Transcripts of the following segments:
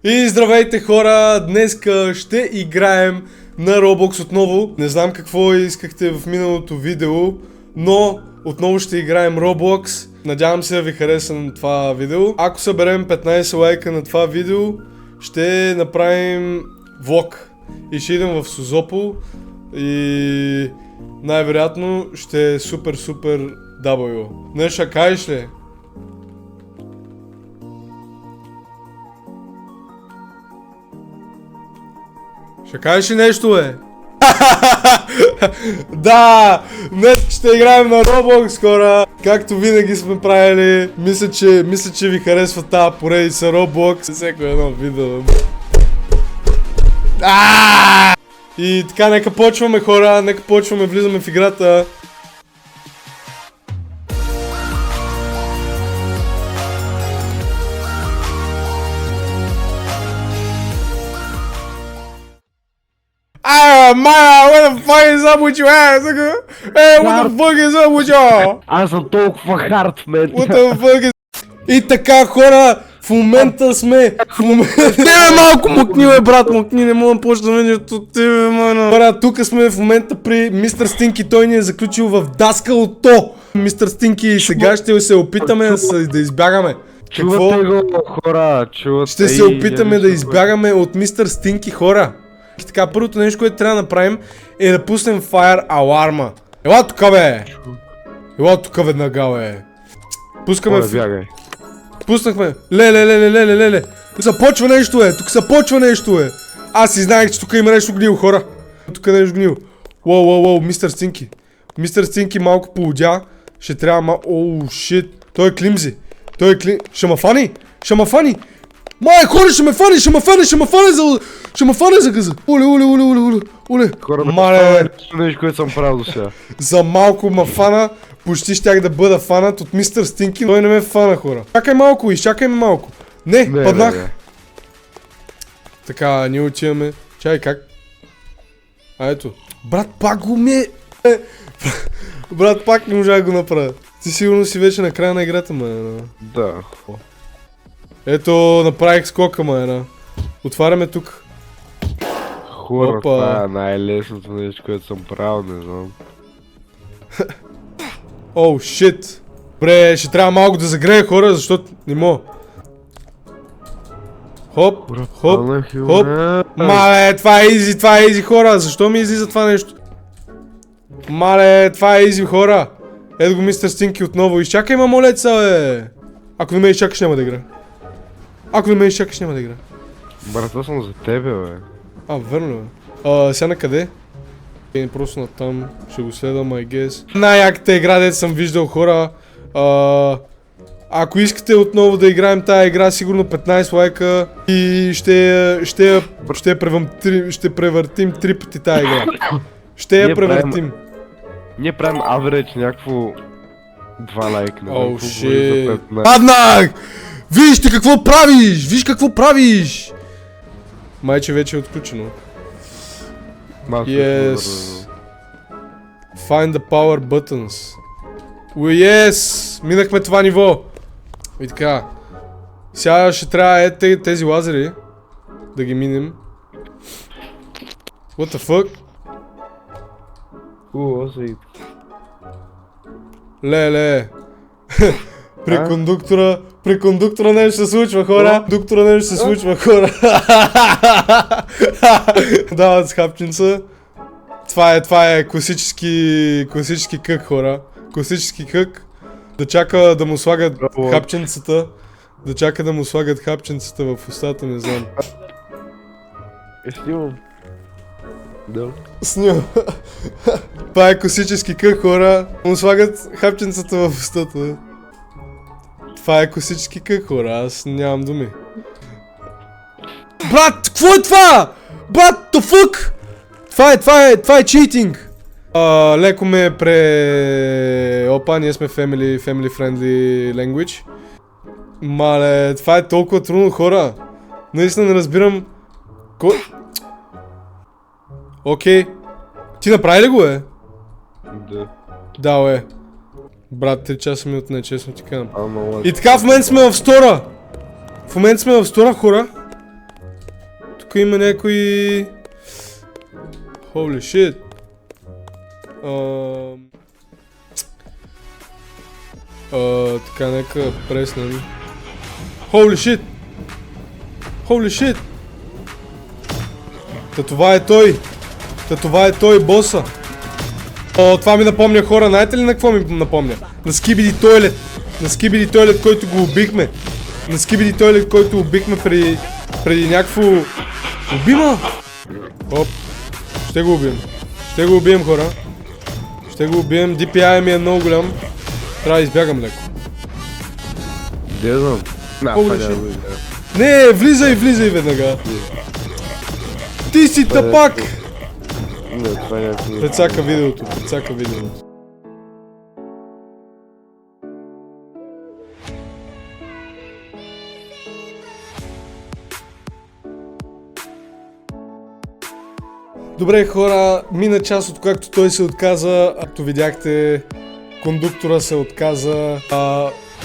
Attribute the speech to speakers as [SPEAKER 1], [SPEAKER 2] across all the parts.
[SPEAKER 1] И здравейте хора, днеска ще играем на Roblox отново. Не знам какво искахте в миналото видео, но отново ще играем Roblox. Надявам се да ви хареса на това видео. Ако съберем 15 лайка на това видео, ще направим влог. И ще идем в Созопол и най-вероятно ще е супер W. Не ще кажеш ли? Ще кажеш ли нещо, бе? Да! Днес ще играем на Roblox, хора! Както винаги сме правили. Мисля, че ви харесва тази поредица Roblox. Всеко едно видео. И така, нека почваме, хора. Нека почваме, влизаме в играта. Maya, what the fuck is up with your ass, nigga? Hey, what the fuck is up with y'all?
[SPEAKER 2] Аз съм толкова хард, мен.
[SPEAKER 1] What the fuck is... И така, хора, в момента сме... Не, малко мъкни, бе, брат, мъкни, не мога да почна видеото от тебе, мана. Хора, тук сме в момента при Мистер Стинки, той ни е заключил в даскалото. Мистер Стинки, сега ще се опитаме да избягаме.
[SPEAKER 2] Чувате го, хора, чувате.
[SPEAKER 1] Ще се опитаме да избягаме от Мистер Стинки, хора. И така, първото нещо, което трябва да направим е да пуснем Fire аларма. Ела тука, бе! Ела тука веднага, бе! Пускаме... Пуснахме! Ле! Започва нещо, бе! Тук започва нещо, бе! Аз си знаех, че тук има нещо гнило, хора! Тук е нещо гнило. Уоу, Мистер Стинки. Мистер Стинки малко полудя. Ще трябва малко... Оу, шит! Той е климзи. Ще ма фани! Май, хора, ще ме фане за гъза. Оле.
[SPEAKER 2] Мале, нещо, което съм правил до сега.
[SPEAKER 1] За малко ма фана, почти щях да бъда фанат от Мистер Стинки, той не ме фана, хора. Изчакай ме малко. Не, паднах. Така, ние отиваме. Чай, как? Ето. Брат, пак го ми е... Брат, пак не можа да го направя. Ти сигурно си вече на края на играта, ма.
[SPEAKER 2] Да.
[SPEAKER 1] Ето, направих скока, ма. Отваряме тук.
[SPEAKER 2] Хора, това е най-лесното нещо, което съм правил, не знам.
[SPEAKER 1] Оу, шит. Бре, ще трябва малко да загрея, хора, защото не мога. Хоп. Мале, това е изи, хора. Защо ми излиза това нещо? Мале, това е изи, хора. Ето го Мистер Стинки отново. Изчакай, ма, молеца, бе. Ако не ме изчакаш, няма да игра.
[SPEAKER 2] Брат, аз съм за тебе, бе.
[SPEAKER 1] Верно, бе. Сега на къде? Просто натам. Ще го следвам, I guess. Най-яката игра, дето съм виждал, хора. Ако искате отново да играем тая игра, сигурно 15 лайка и ще превъртим 3 пъти тая игра. Ще я превъртим.
[SPEAKER 2] Ние правим average някакво 2 лайка.
[SPEAKER 1] Оу, шит. Паднах! Виж какво правиш! Майче вече е отключено. Yes. Find the power buttons. Yes! Минахме това ниво. И така. Сега ще трябва тези лазери да ги минем. What the fuck? Ле. При кондуктора нещо се случва, хора. Дават с хапченца. Това е класически кък, хора. Класически кък. Да чака да му слагат хапченцата. В устата, не знам.
[SPEAKER 2] Снимам. Да.
[SPEAKER 1] Снимам. Това е класически кък, хора. Му слагат хапченцата в устата. Това е класически кък, хора, аз нямам думи. Брат, какво е това? Брат, the fuck? Това е читинг. Леко ме Опа, ние сме family friendly language. Мале, това е толкова трудно, хора. Наистина не разбирам... Окей. Ти направи ли го, е?
[SPEAKER 2] Да.
[SPEAKER 1] Да, е. Брат, 3 часа ми отне, честно ти казвам. И така в момента сме в стора. Хора. тук има някой... Holy shit. Така, нека преснем. Holy shit! Holy shit! Та това е той! Та това е той, боса! Това ми напомня, хора, знаете ли на какво ми напомня? На Skibidi Toilet! На Skibidi Toilet, който го убихме! На Skibidi Toilet, който убихме преди някакво... Убима! Оп! Ще го убием. Ще го убием, хора. Ще го убием. DPI ми е много голям. Трябва да избягам леко.
[SPEAKER 2] Де знам?
[SPEAKER 1] Не, влизай веднага. Ти си тапак!
[SPEAKER 2] Не, това някакво...
[SPEAKER 1] Прецака видеото. Добре, хора, мина част от както той се отказа, както видяхте, кондуктора се отказа.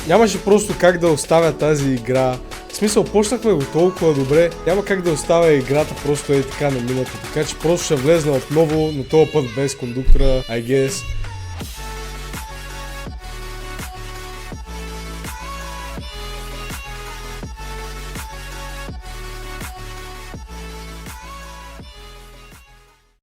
[SPEAKER 1] Нямаше просто как да оставя тази игра. В смисъл, почнахме го толкова добре, няма как да оставя играта просто така на мината. Така че просто ще влезна отново, но този път без кондуктора, I guess.